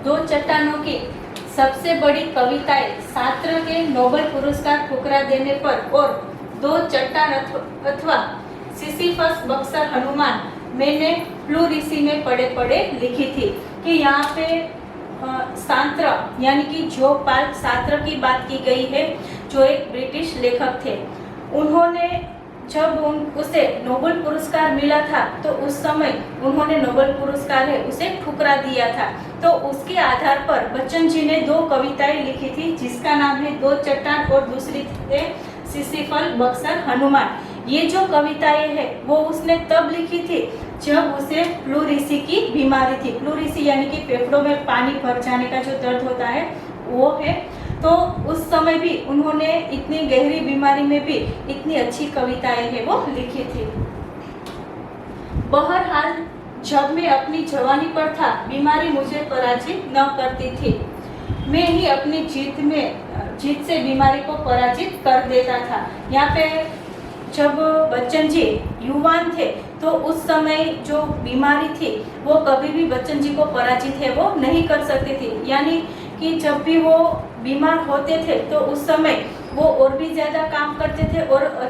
दो चट्टानों की सबसे बड़ी कविताएं छात्र के नोबेल पुरस्कार ठुकरा देने पर और दो चट्टान अथवा सिसिफस बक्सर हनुमान मैंने फ्लू ऋषि में पढ़े पढ़े लिखी थी। कि यहाँ पे सांत्र यानी कि जो पाल सार्त्र की बात की गई है, जो एक ब्रिटिश लेखक थे। उन्होंने जब उसे नोबेल पुरस्कार मिला था तो उस समय उन्होंने नोबेल पुरस्कार है उसे ठुकरा दिया था। तो उसके आधार पर बच्चन जी ने दो कविताएं लिखी थी, जिसका नाम है दो चट्टान और दूसरी है सिसिफल बक्सर हनुमान। ये जो कविताएं है वो उसने तब लिखी थी जब उसे फ्लू ऋषि की बीमारी थी। फ्लू ऋषि यानी कि फेफड़ों में पानी भर जाने का जो दर्द होता है वो है। तो उस समय भी उन्होंने इतनी गहरी बीमारी में भी इतनी अच्छी कविताएं है वो लिखी थी। बहरहाल जब मैं अपनी जवानी पर था, बीमारी मुझे पराजित न करती थी। मैं ही अपनी जीत से बीमारी को पराजित कर देता था। यहाँ पे जब बच्चन जी युवान थे तो उस समय जो बीमारी थी वो कभी भी बच्चन जी को पराजित है वो नहीं कर सकती थी। यानी कि जब भी वो बीमार होते थे तो उस समय वो और भी ज्यादा काम करते थे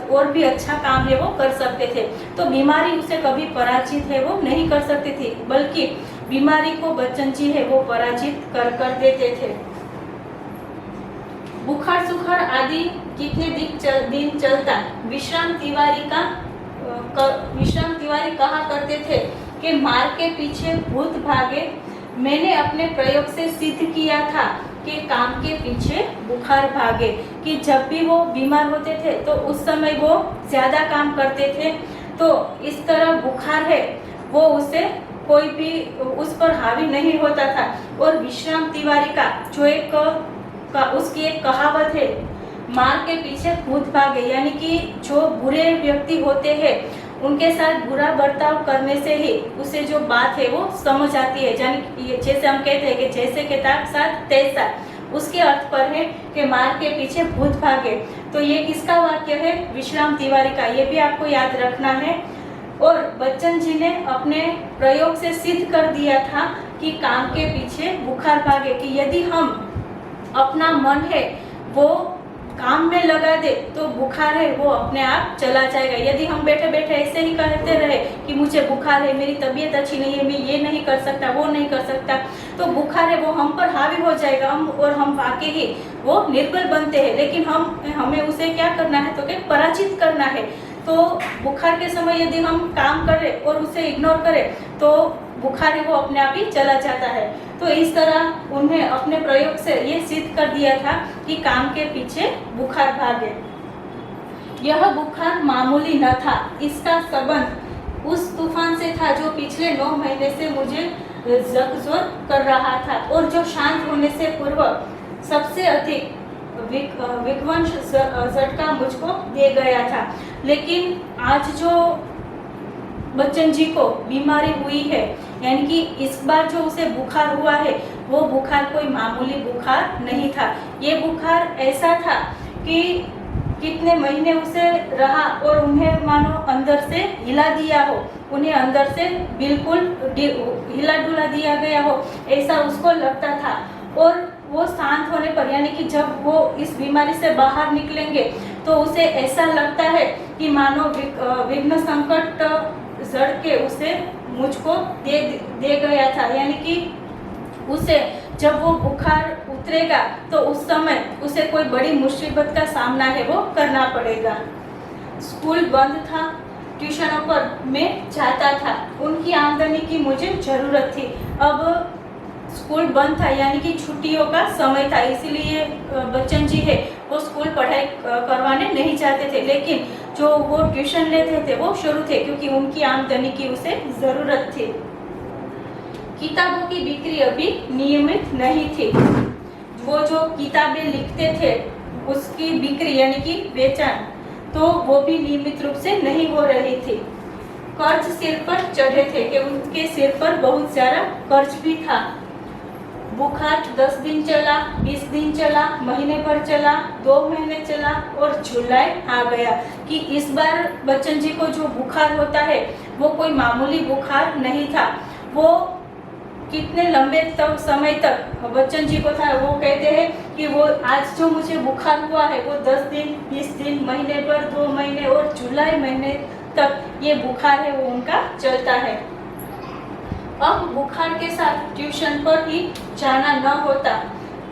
और भी अच्छा काम है वो कर सकते थे। तो बीमारी उसे कभी पराजित है वो नहीं कर सकती थी, बल्कि बीमारी को बच्चन जी है वो पराजित कर देते थे। बुखार सुखार आदि कितने दिन चलता। विश्राम तिवारी कहा करते थे कि मार के पीछे भूत भागे। मैंने अपने प्रयोग से सिद्ध किया था कि काम के पीछे बुखार भागे। कि जब भी वो बीमार होते थे तो उस समय वो ज्यादा काम करते थे, तो इस तरह बुखार है वो उसे कोई भी उस पर हावी नहीं होता था। और विश्राम तिवारी का जो उसकी एक कहावत है, मार के पीछे भूत भागे। यानी कि जो बुरे व्यक्ति होते हैं उनके साथ बुरा बर्ताव करने से ही उसे जो बात है वो समझ आती है। यानी जैसे हम कहते हैं कि जैसे के साथ तैसा, उसके अर्थ पर है कि मार के पीछे भूत भागे। तो ये किसका वाक्य है? विश्राम तिवारी का। ये भी आपको याद रखना है। और बच्चन जी ने अपने प्रयोग से सिद्ध कर दिया था कि काम के पीछे बुखार भागे। कि यदि हम अपना मन है वो काम में लगा दे तो बुखार है वो अपने आप चला जाएगा। यदि हम बैठे बैठे ऐसे ही कहते रहे कि मुझे बुखार है, मेरी तबीयत अच्छी नहीं है, मैं ये नहीं कर सकता, वो नहीं कर सकता, तो बुखार है वो हम पर हावी हो जाएगा। हम वाकई ही वो निर्बल बनते हैं। लेकिन हमें उसे क्या करना है? तो क्या पराजित करना है। तो बुखार के समय यदि हम काम करें और उसे इग्नोर करें तो बुखार है वो अपने आप ही चला जाता है। तो इस तरह उन्हें अपने प्रयोग से ये सिद्ध कर दिया था कि काम के पीछे बुखार भागे। यह बुखार मामूली न था, इसका संबंध उस तूफान से था जो पिछले 9 महीने से मुझे जकजोर कर रहा था और जो शांत होने से पूर्व सबसे अधिक विध्वंस झटका मुझको दे गया था। लेकिन आज जो बच्चन जी को बीमारी हुई है, यानी कि इस बार जो उसे बुखार हुआ है वो बुखार कोई मामूली बुखार नहीं था। ये बुखार ऐसा था कि कितने महीने उसे रहा और उन्हें मानो अंदर से हिला दिया हो, उन्हें अंदर से बिल्कुल हिला डुला दिया गया हो, ऐसा उसको लगता था। और वो शांत होने पर, यानी कि जब वो इस बीमारी से बाहर निकलेंगे तो उसे ऐसा लगता है कि मानो विघ्न संकट जड़ के उसे मुझको दे गया था। यानी कि उसे जब वो बुखार उतरेगा तो उस समय उसे कोई बड़ी मुसीबत का सामना है वो करना पड़ेगा। स्कूल बंद था, ट्यूशनों पर मैं जाता था, उनकी आमदनी की मुझे जरूरत थी। अब स्कूल बंद था यानी कि छुट्टियों का समय था, इसीलिए बच्चन जी है वो स्कूल पढ़ाई करवाने नहीं चाहते थे। लेकिन जो वो ट्यूशन लेते थे वो शुरू थे क्योंकि उनकी आमदनी की उसे जरूरत थी। किताबों की बिक्री अभी नियमित नहीं थी। वो जो किताबें लिखते थे उसकी बिक्री यानी कि बेचन तो वो भी नियमित रूप से नहीं हो रही थी। कर्ज सिर पर चढ़े थे कि उनके सिर पर बहुत सारा कर्ज भी था। बुखार 10 दिन चला, 20 दिन चला, महीने भर चला, 2 महीने चला और जुलाई आ गया। कि इस बार बच्चन जी को जो बुखार होता है वो कोई मामूली बुखार नहीं था। वो कितने लंबे समय तक बच्चन जी को था। वो कहते हैं कि वो आज जो मुझे बुखार हुआ है वो 10 दिन, 20 दिन, महीने भर, 2 महीने और जुलाई महीने तक ये बुखार है वो उनका चलता है। अब बुखार के साथ ट्यूशन पर ही जाना न होता,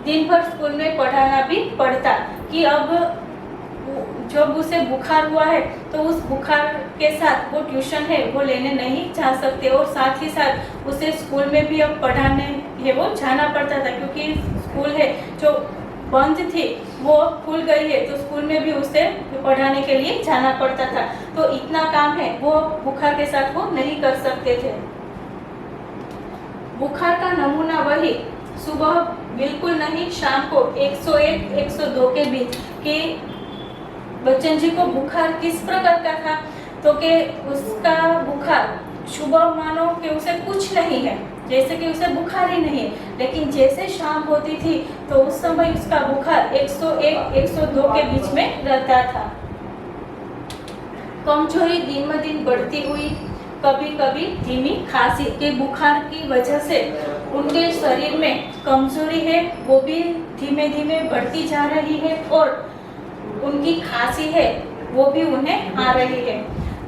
दिन भर स्कूल में पढ़ाना भी पड़ता कि अब जब उसे बुखार हुआ है तो उस बुखार के साथ वो ट्यूशन है वो लेने नहीं जा सकते और साथ ही साथ उसे स्कूल में भी अब पढ़ाने है वो जाना पड़ता था, क्योंकि स्कूल है जो बंद थी वो खुल गई है तो स्कूल में भी उसे पढ़ाने के लिए जाना पड़ता था। तो इतना काम है वो बुखार के साथ वो नहीं कर सकते थे। बुखार का नमूना वही, सुबह बिल्कुल नहीं, शाम को 101 102 के बीच कि बच्चन जी को बुखार किस प्रकार का था, तो कि उसका बुखार सुबह मानो कि उसे कुछ नहीं है, जैसे कि उसे बुखार ही नहीं है, लेकिन जैसे शाम होती थी तो उस समय उसका बुखार 101 102 के बीच में रहता था। कमजोरी दिन ब दिन बढ़ती हुई, कभी कभी धीमी खांसी के बुखार की वजह से उनके शरीर में कमजोरी है वो भी धीमे धीमे बढ़ती जा रही है और उनकी खांसी है वो भी उन्हें आ रही है।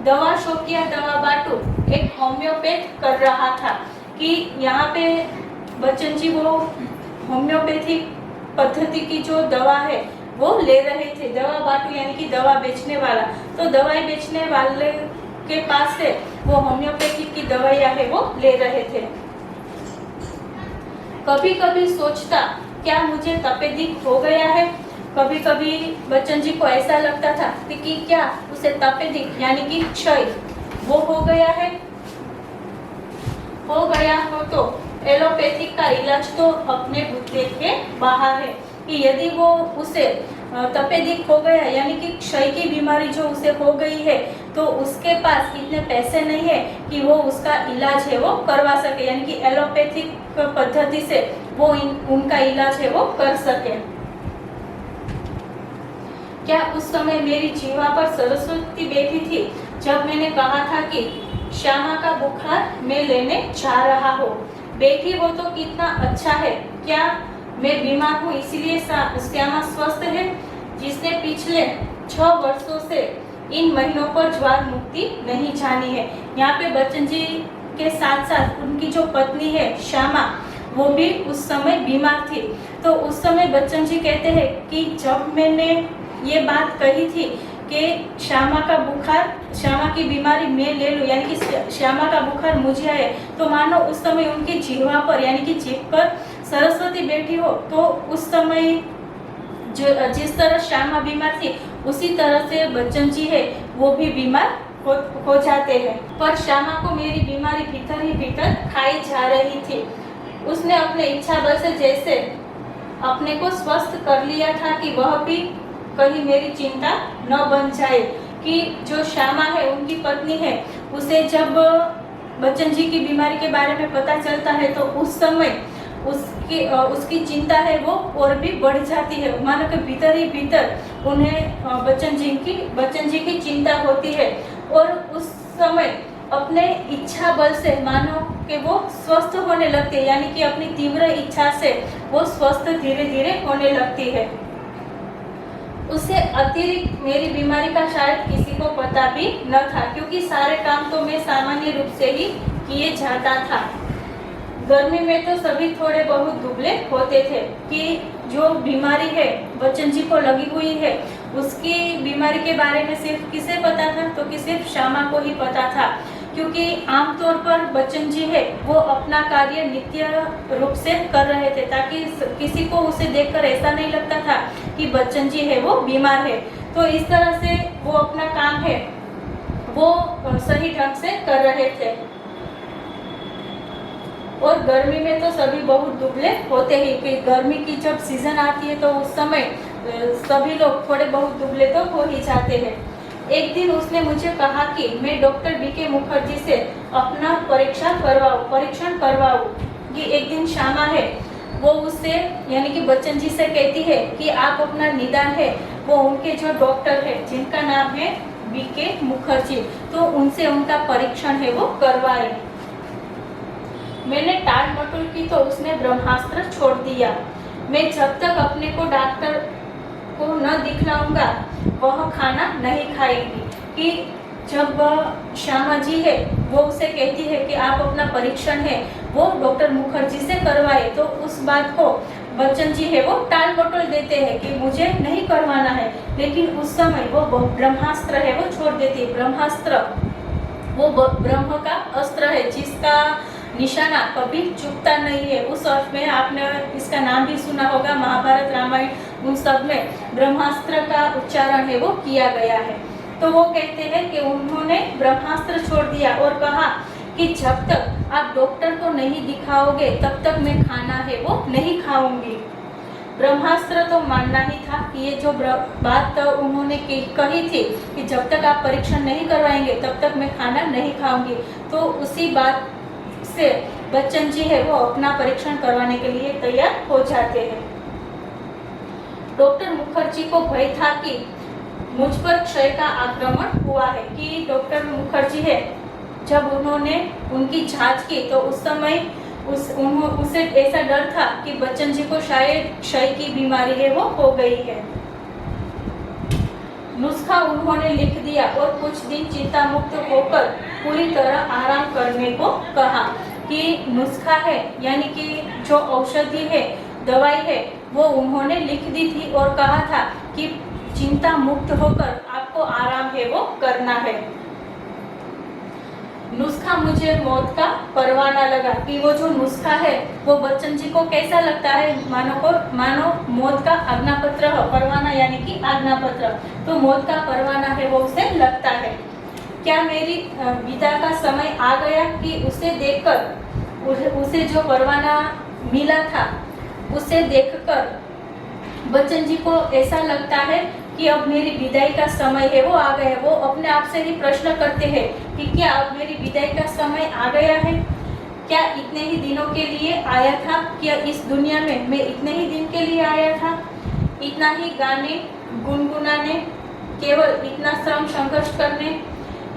दवा शौकिया दवा बाटू एक होम्योपैथ कर रहा था कि यहाँ पे बच्चन जी वो होम्योपैथिक पद्धति की जो दवा है वो ले रहे थे। दवा बाटू यानी कि दवा बेचने वाला, तो दवाई बेचने वाले के पास से वो होम्योपैथिक की दवाइयाँ है वो ले रहे थे। कभी कभी सोचता क्या मुझे तपेदिक हो गया है, कभी कभी बच्चन जी को ऐसा लगता था कि क्या उसे तपेदिक यानी कि क्षय वो हो गया है। हो गया हो तो एलोपैथिक का इलाज तो अपने बुद्धि के बाहर है कि यदि वो उसे तपेदिक हो गया यानी कि क्षय की बीमारी जो उसे हो गई है तो उसके पास इतने पैसे नहीं है कि वो उसका इलाज है वो करवा सके, यानी कि एलोपैथिक पद्धति से वो उनका इलाज है वो कर सके। क्या उस समय मेरी जीवा पर सरस्वती बैठी थी जब मैंने कहा था कि श्यामा का बुखार मैं लेने जा रहा हूँ। बैठी हो तो कितना अच्छा है, क्या मैं बीमार हूँ इसीलिए श्यामा स्वस्थ है, जिसने पिछले 6 वर्षों से इन महीनों पर ज्वार मुक्ति नहीं जानी है। यहाँ पे बच्चन जी के साथ साथ उनकी जो पत्नी है श्यामा वो भी उस समय बीमार थी। तो उस समय बच्चन जी कहते हैं कि जब मैंने ये बात कही थी कि श्यामा का बुखार, श्यामा की बीमारी मैं ले लूं, यानी कि श्यामा का बुखार मुझे आए, तो मानो उस समय उनकी जीवा पर यानी कि जीभ पर सरस्वती बैठी हो। तो उस समय जो जिस तरह श्यामा बीमार थी उसी तरह से बच्चन जी है वो भी बीमार हो जाते हैं। पर श्यामा को मेरी बीमारी भीतर ही भीतर खाई जा रही थी। उसने अपने इच्छा बल से जैसे अपने को स्वस्थ कर लिया था कि वह भी कहीं मेरी चिंता न बन जाए कि जो श्यामा है उनकी पत्नी है उसे जब बच्चन जी की बीमारी के बारे में पता चलता है तो उस समय उसकी चिंता है वो और भी बढ़ जाती है। मानो कि भीतर ही भीतर उन्हें बच्चन जी की चिंता होती है और उस समय अपने इच्छा बल से मानो कि वो स्वस्थ होने लगती है, यानी कि अपनी तीव्र इच्छा से वो स्वस्थ धीरे धीरे होने लगती है। उससे अतिरिक्त मेरी बीमारी का शायद किसी को पता भी न था, क्योंकि सारे काम तो मैं सामान्य रूप से ही किए जाता था। गर्मी में तो सभी थोड़े बहुत दुबले होते थे कि जो बीमारी है बच्चन जी को लगी हुई है उसकी बीमारी के बारे में सिर्फ किसे पता था, तो कि सिर्फ श्यामा को ही पता था, क्योंकि आमतौर पर बच्चन जी है वो अपना कार्य नित्य रूप से कर रहे थे ताकि किसी को उसे देखकर ऐसा नहीं लगता था कि बच्चन जी है वो बीमार है। तो इस तरह से वो अपना काम है वो सही ढंग से कर रहे थे। और गर्मी में तो सभी बहुत दुबले होते ही कि गर्मी की जब सीजन आती है तो उस समय सभी लोग थोड़े बहुत दुबले तो हो ही जाते हैं। एक दिन उसने मुझे कहा कि मैं डॉक्टर BK मुखर्जी से अपना परीक्षण करवाऊं। कि एक दिन श्यामा है वो उससे यानी कि बच्चन जी से कहती है कि आप अपना निदान है वो उनके जो डॉक्टर है जिनका नाम है BK मुखर्जी, तो उनसे उनका परीक्षण है वो करवाए। मैंने टाल मटोल की तो उसने ब्रह्मास्त्र छोड़ दिया। मैं जब तक अपने को डॉक्टर को न दिखलाऊंगा वह खाना नहीं खाएगी। कि जब श्यामा जी है वो उसे कहती है कि आप अपना परीक्षण है वो डॉक्टर मुखर्जी से करवाए, तो उस बात को बच्चन जी है वो टाल मटोल देते हैं कि मुझे नहीं करवाना है। लेकिन उस समय वो ब्रह्मास्त्र है वो छोड़ देती है। ब्रह्मास्त्र वो ब्रह्म का अस्त्र है जिसका निशाना कभी चूकता नहीं है। उस अर्थ में आपने इसका नाम भी सुना होगा, महाभारत रामायण उन सब में ब्रह्मास्त्र का उच्चारण है वो किया गया है। तो वो कहते हैं कि उन्होंने ब्रह्मास्त्र छोड़ दिया और कहा कि जब तक आप डॉक्टर को नहीं दिखाओगे तब तक मैं खाना है वो नहीं खाऊंगी। ब्रह्मास्त्र तो मानना ही था कि ये जो बात उन्होंने कही थी कि जब तक आप परीक्षण नहीं करवाएंगे तब तक मैं खाना नहीं खाऊंगी, तो उसी बात से बच्चन जी है वो अपना परीक्षण करवाने के लिए तैयार हो जाते हैं। डॉक्टर मुखर्जी को भय था कि मुझ पर क्षय का आक्रमण हुआ है। कि डॉक्टर मुखर्जी है जब उन्होंने उनकी जांच की तो उस समय उसे ऐसा डर था कि बच्चन जी को शायद क्षय की बीमारी है वो हो गई है। नुस्खा उन्होंने लिख दिया और कुछ दिन चिंता मुक्त होकर पूरी तरह आराम करने को कहा। कि नुस्खा है यानी कि जो औषधि है, दवाई है, वो उन्होंने लिख दी थी और कहा था कि चिंता मुक्त होकर आपको आराम है वो करना है। नुस्खा मुझे मौत का परवाना लगा। कि वो जो नुस्खा है वो बच्चन जी को कैसा लगता है, मानो मौत का आज्ञा पत्र हो। परवाना यानी कि आज्ञा पत्र, तो मौत का परवाना है वो उसे लगता है। क्या मेरी विदा का समय आ गया कि उसे देखकर, उसे जो परवाना मिला था उसे देखकर बच्चन जी को ऐसा लगता है कि अब मेरी विदाई का समय है वो आ गया है। वो अपने आप से ही प्रश्न करते हैं कि क्या अब मेरी विदाई का समय आ गया है? क्या इतने ही दिनों के लिए आया था? क्या इस दुनिया में मैं इतने ही दिन के लिए आया था? इतना ही गाने गुनगुनाने, केवल इतना श्रम संघर्ष करने,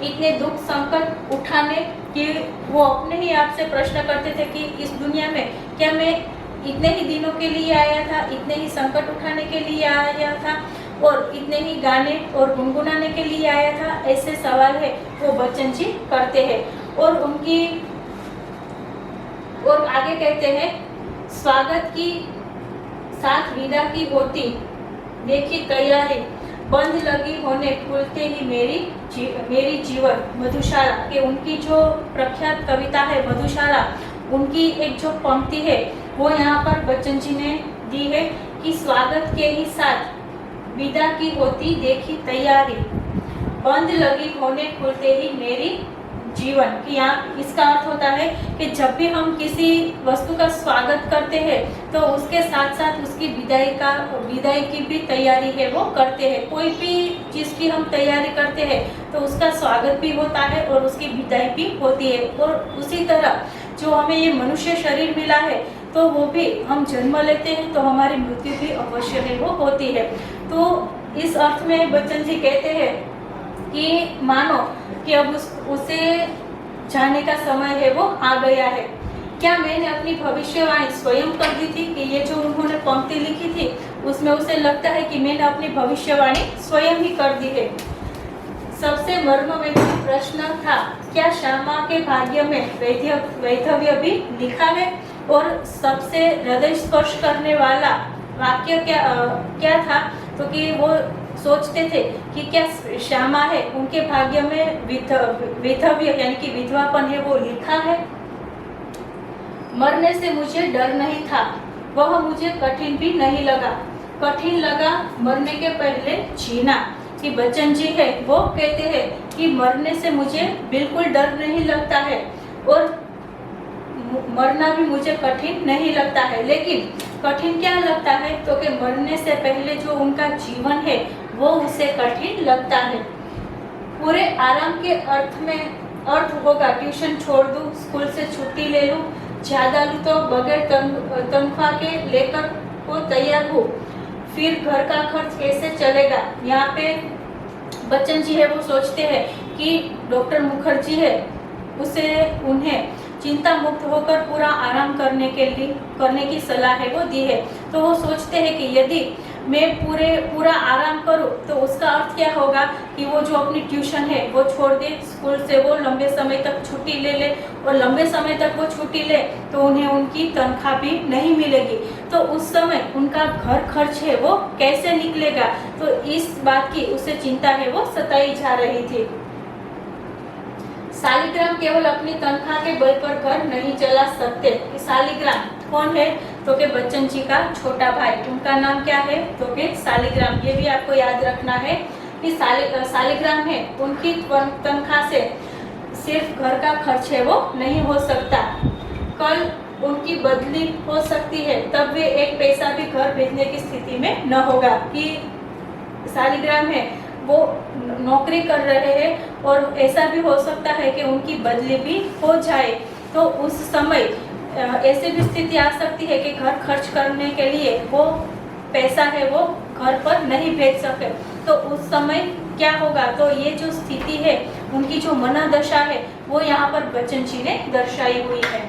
इतने दुख संकट उठाने? कि वो अपने ही आप से प्रश्न करते थे कि इस दुनिया में क्या मैं इतने ही दिनों के लिए आया था, इतने ही संकट उठाने के लिए आया था और इतने ही गाने और गुनगुनाने के लिए आया था? ऐसे सवाल है वो बच्चन जी करते हैं। और आगे कहते हैं, स्वागत की साथ विदा की होती देखी तैयारी, बंद लगी होने खुलते ही मेरी जीवन मधुशाला। कि उनकी जो प्रख्यात कविता है मधुशाला, उनकी एक जो पंक्ति है वो यहाँ पर बच्चन जी ने दी है कि स्वागत के ही साथ विदा की होती देखी तैयारी, बंद लगी होने खुलते ही मेरी जीवन। कि यहाँ इसका अर्थ होता है कि जब भी हम किसी वस्तु का स्वागत करते हैं तो उसके साथ साथ उसकी विदाई की भी तैयारी है वो करते हैं। कोई भी चीज़ की हम तैयारी करते हैं तो उसका स्वागत भी होता है और उसकी विदाई भी होती है। और उसी तरह जो हमें ये मनुष्य शरीर मिला है तो वो भी हम जन्म लेते हैं तो हमारी मृत्यु भी अवश्य है वो होती है। तो इस अर्थ में बच्चन जी कहते हैं कि मानो कि अब उसे जाने का समय है वो आ गया है। क्या मैंने अपनी भविष्यवाणी स्वयं कर दी थी? कि ये जो उन्होंने पंक्ति लिखी थी उसमें उसे लगता है कि मैंने अपनी भविष्यवाणी स्वयं ही कर दी है। सबसे मर्मवेदी प्रश्न था, क्या श्यामा के भाग्य में वैधव्य भी लिखा है? और सबसे हृदय स्पर्श करने वाला वाक्य क्या था? तो कि वो सोचते थे कि क्या श्यामा है उनके भाग्य में विधव्य यानी कि विधवापन है वो लिखा है। मरने से मुझे डर नहीं था, वह मुझे कठिन भी नहीं लगा। कठिन लगा मरने के पहले जीना। कि बच्चन जी है वो कहते हैं कि मरने से मुझे बिल्कुल डर नहीं लगता है और मरना भी मुझे कठिन नहीं लगता है। लेकिन कठिन क्या लगता है? तो कि मरने से पहले जो उनका जीवन है वो उसे कठिन लगता है। पूरे आराम के अर्थ होगा ट्यूशन छोड़ दूं, स्कूल से छुट्टी ले लूं, ज्यादा लूं तो बगैर तनख्वाह के लेकर को तैयार हूँ, फिर घर का खर्च कैसे चलेगा। यहाँ पे बच्चन जी है वो सोचते हैं कि डॉक्टर मुखर्जी है उन्हें चिंता मुक्त होकर पूरा आराम करने की सलाह है वो दी है। तो वो सोचते हैं कि यदि मैं पूरा आराम करूं तो उसका अर्थ क्या होगा कि वो जो अपनी ट्यूशन है वो छोड़ दे, स्कूल से वो लंबे समय तक छुट्टी ले ले, और लंबे समय तक वो छुट्टी ले तो उन्हें उनकी तनख्वाह भी नहीं मिलेगी। तो उस समय उनका घर खर्च है वो कैसे निकलेगा, तो इस बात की उसे चिंता है वो सताई जा रही थी। शालिग्राम केवल अपनी तनख्वाह के बल पर घर नहीं चला सकते। शालिग्राम कौन है, तो के बच्चन जी का छोटा भाई, उनका नाम क्या है, तो के शालिग्राम। ये भी आपको याद रखना है कि शालिग्राम है, उनकी तनख्वाह से सिर्फ घर का खर्च है वो नहीं हो सकता। कल उनकी बदली हो सकती है, तब वे एक पैसा भी घर भेजने की स्थिति में न होगा। कि शालिग्राम है वो नौकरी कर रहे हैं और ऐसा भी हो सकता है कि उनकी बदली भी हो जाए, तो उस समय ऐसी भी स्थिति आ सकती है कि घर खर्च करने के लिए वो पैसा है वो घर पर नहीं भेज सके। तो उस समय क्या होगा, तो ये जो स्थिति है उनकी जो मनोदशा है वो यहाँ पर बच्चन जी ने दर्शाई हुई है।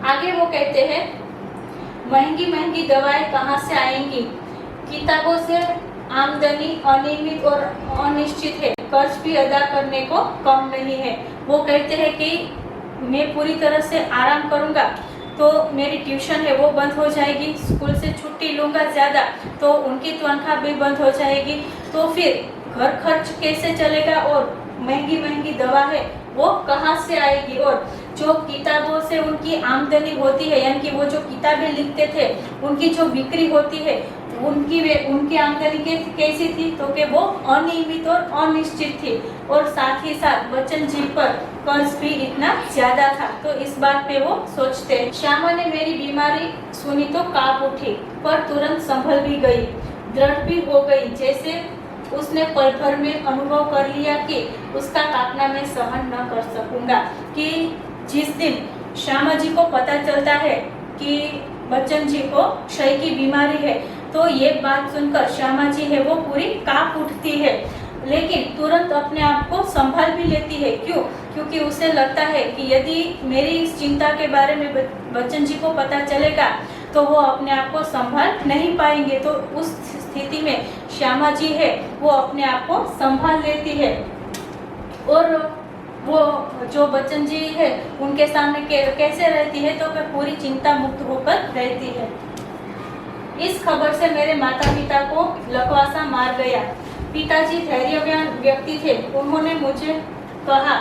आगे वो कहते हैं, महंगी महंगी दवाएं कहाँ से आएंगी, किताबों से आमदनी अनियमित और अनिश्चित है, कर्ज भी अदा करने को कम नहीं है। वो कहते हैं कि मैं पूरी तरह से आराम करूंगा तो मेरी ट्यूशन है वो बंद हो जाएगी, स्कूल से छुट्टी लूंगा ज़्यादा तो उनकी तनख्वाह भी बंद हो जाएगी, तो फिर घर खर्च कैसे चलेगा और महंगी महंगी दवा है वो कहाँ से आएगी। और जो किताबों से उनकी आमदनी होती है, यानी कि वो जो किताबें लिखते थे उनकी जो बिक्री होती है उनकी आमदनी कैसी थी, तो कि वो अनियमित और अनिश्चित थी, और साथ ही साथ बच्चन जी पर कर्ज भी इतना ज्यादा था। तो इस बात पे वो सोचते। श्यामा ने मेरी बीमारी सुनी तो कांप उठी, पर तुरंत संभल भी गई, दृढ़ भी हो गई, जैसे उसने पल भर में अनुभव कर लिया कि उसका कांपना मैं सहन न कर सकूंगा। कि जिस दिन श्यामा जी को पता चलता है कि बच्चन जी को क्षय की बीमारी है, तो ये बात सुनकर श्यामा जी है वो पूरी कांप उठती है, लेकिन तुरंत अपने आप को संभाल भी लेती है। क्यों? क्योंकि उसे लगता है कि यदि मेरी इस चिंता के बारे में बच्चन जी को पता चलेगा तो वो अपने आप को संभाल नहीं पाएंगे। तो उस स्थिति में श्यामा जी है वो अपने आप को संभाल लेती है, और वो जो बच्चन जी है उनके सामने कैसे रहती है, तो वह पूरी चिंता मुक्त होकर रहती है। इस खबर से मेरे माता पिता को लकवासा मार गया। पिताजी धैर्यवान व्यक्ति थे, उन्होंने मुझे कहा,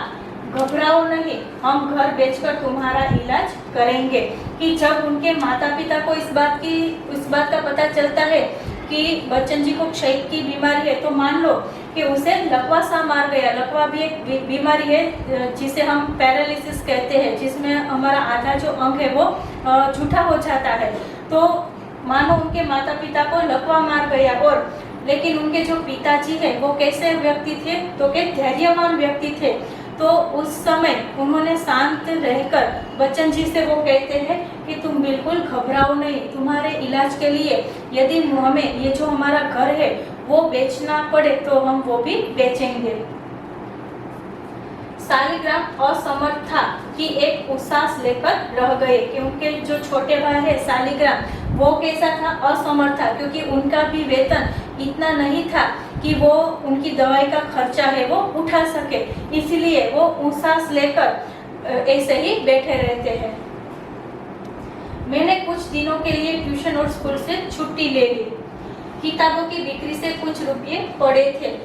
घबराओ नहीं, हम घर बेचकर तुम्हारा इलाज करेंगे। कि जब उनके माता पिता को इस बात का पता चलता है कि बच्चन जी को क्षय की बीमारी है, तो मान लो कि उसे लकवा मार गया। लकवा भी एक बीमारी है जिसे हम पैरालिसिस कहते हैं, जिसमें हमारा आधा जो अंग है वो झूठा हो जाता है। तो मानो उनके माता पिता को लकवा मार गया, और लेकिन उनके जो पिताजी है वो कैसे व्यक्ति थे, तो के धैर्यवान व्यक्ति थे। तो उस समय उन्होंने शांत रहकर बच्चन जी से वो कहते हैं कि तुम बिल्कुल घबराओ नहीं, तुम्हारे इलाज के लिए यदि हमें ये जो हमारा घर है वो बेचना पड़े तो हम वो भी बेचेंगे। शालिग्राम असमर्थ था कि एक उसास लेकर रह गए, क्योंकि जो छोटे भाई है शालिग्राम वो कैसा था, असमर्थ था, क्योंकि उनका भी वेतन इतना नहीं था कि वो उनकी दवाई का खर्चा है वो उठा सके, इसलिए वो उसास लेकर ऐसे ही बैठे रहते हैं। मैंने कुछ दिनों के लिए ट्यूशन और स्कूल से छुट्टी ले ली। किताबों की बिक्री से कुछ रुपये पड़े थे,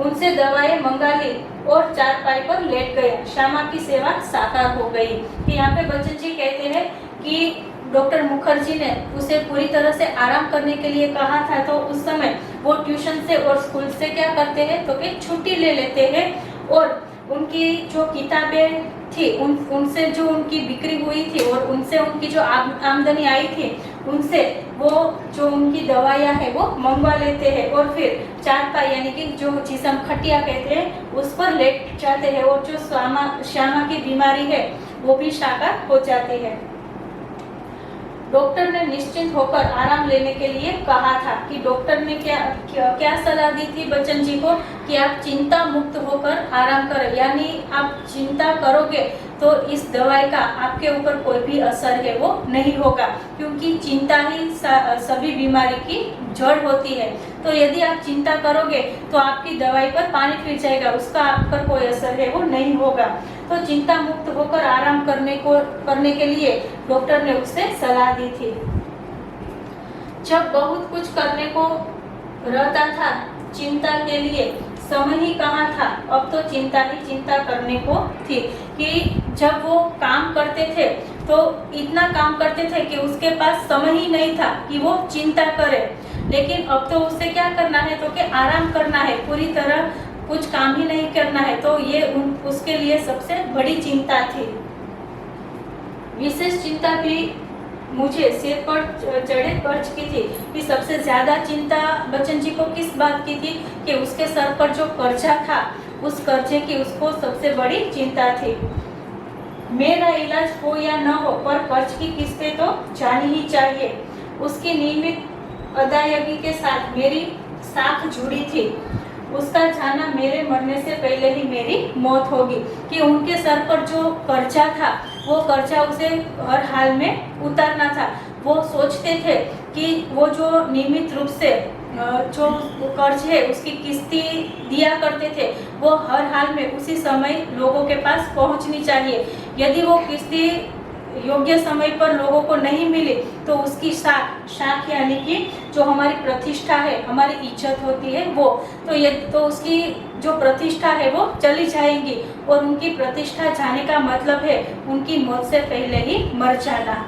उनसे दवाएं मंगा ली और चारपाई पर लेट गया। श्यामा की सेवा साकार हो गई। कि यहाँ पे बच्चन जी कहते हैं कि डॉक्टर मुखर्जी ने उसे पूरी तरह से आराम करने के लिए कहा था, तो उस समय वो ट्यूशन से और स्कूल से क्या करते हैं, तो कि छुट्टी ले लेते हैं, और उनकी जो किताबें थी उनसे जो उनकी बिक्री हुई थी और उनसे उनकी जो आमदनी आई थी, उनसे वो जो उनकी दवाइयाँ है वो मंगवा लेते हैं, और फिर चारपाई यानी कि जो जिसे हम खटिया कहते हैं उस पर लेट जाते हैं, और जो श्यामा की बीमारी है वो भी साकार हो जाती है। डॉक्टर ने निश्चिंत होकर आराम लेने के लिए कहा था कि डॉक्टर ने क्या सलाह दी थी बच्चन जी को कि आप चिंता मुक्त होकर आराम करें, यानी आप चिंता करोगे तो इस दवाई का आपके ऊपर कोई भी असर है वो नहीं होगा, क्योंकि चिंता ही सभी बीमारी की जड़ होती है। तो यदि आप चिंता करोगे तो आपकी दवाई पर पानी फिर जाएगा, उसका आप पर कोई असर है वो नहीं होगा। तो चिंता मुक्त होकर आराम करने के लिए डॉक्टर ने उससे सलाह दी थी। जब बहुत कुछ करने को रहता था, चिंता के लिए समय ही कहाँ था, अब तो चिंता ही चिंता करने को थी। कि जब वो काम करते थे तो इतना काम करते थे कि उसके पास समय ही नहीं था कि वो चिंता करे, लेकिन अब तो उसे क्या करना है तो कि आराम करना है, पूरी तरह कुछ काम ही नहीं करना है। तो ये उसके लिए सबसे बड़ी चिंता थी। विशेष चिंता भी मुझे सिर पर चढ़े कर्ज की थी कि सबसे ज्यादा चिंता बच्चन जी को किस बात की थी कि उसके सर पर जो कर्जा था उस कर्जे की उसको सबसे बड़ी चिंता थी। मेरा इलाज हो या न हो पर कर्ज की किस्तें तो जानी ही चाहिए। उसकी नियमित अदायगी के साथ मेरी साख जुड़ी थी। उसका जाना मेरे मरने से पहले ही मेरी मौत होगी। कि उनके सर पर जो कर्जा था वो कर्जा उसे हर हाल में उतारना था। वो सोचते थे कि वो जो नियमित रूप से जो कर्ज है उसकी किस्ती दिया करते थे वो हर हाल में उसी समय लोगों के पास पहुंचनी चाहिए। यदि वो किस्ती योग्य समय पर लोगों को नहीं मिली तो उसकी साख यानी कि जो हमारी प्रतिष्ठा है, हमारी इज्जत होती है वो, तो उसकी जो प्रतिष्ठा है वो चली जाएगी। और उनकी प्रतिष्ठा जाने का मतलब है उनकी मौत से पहले ही मर जाना।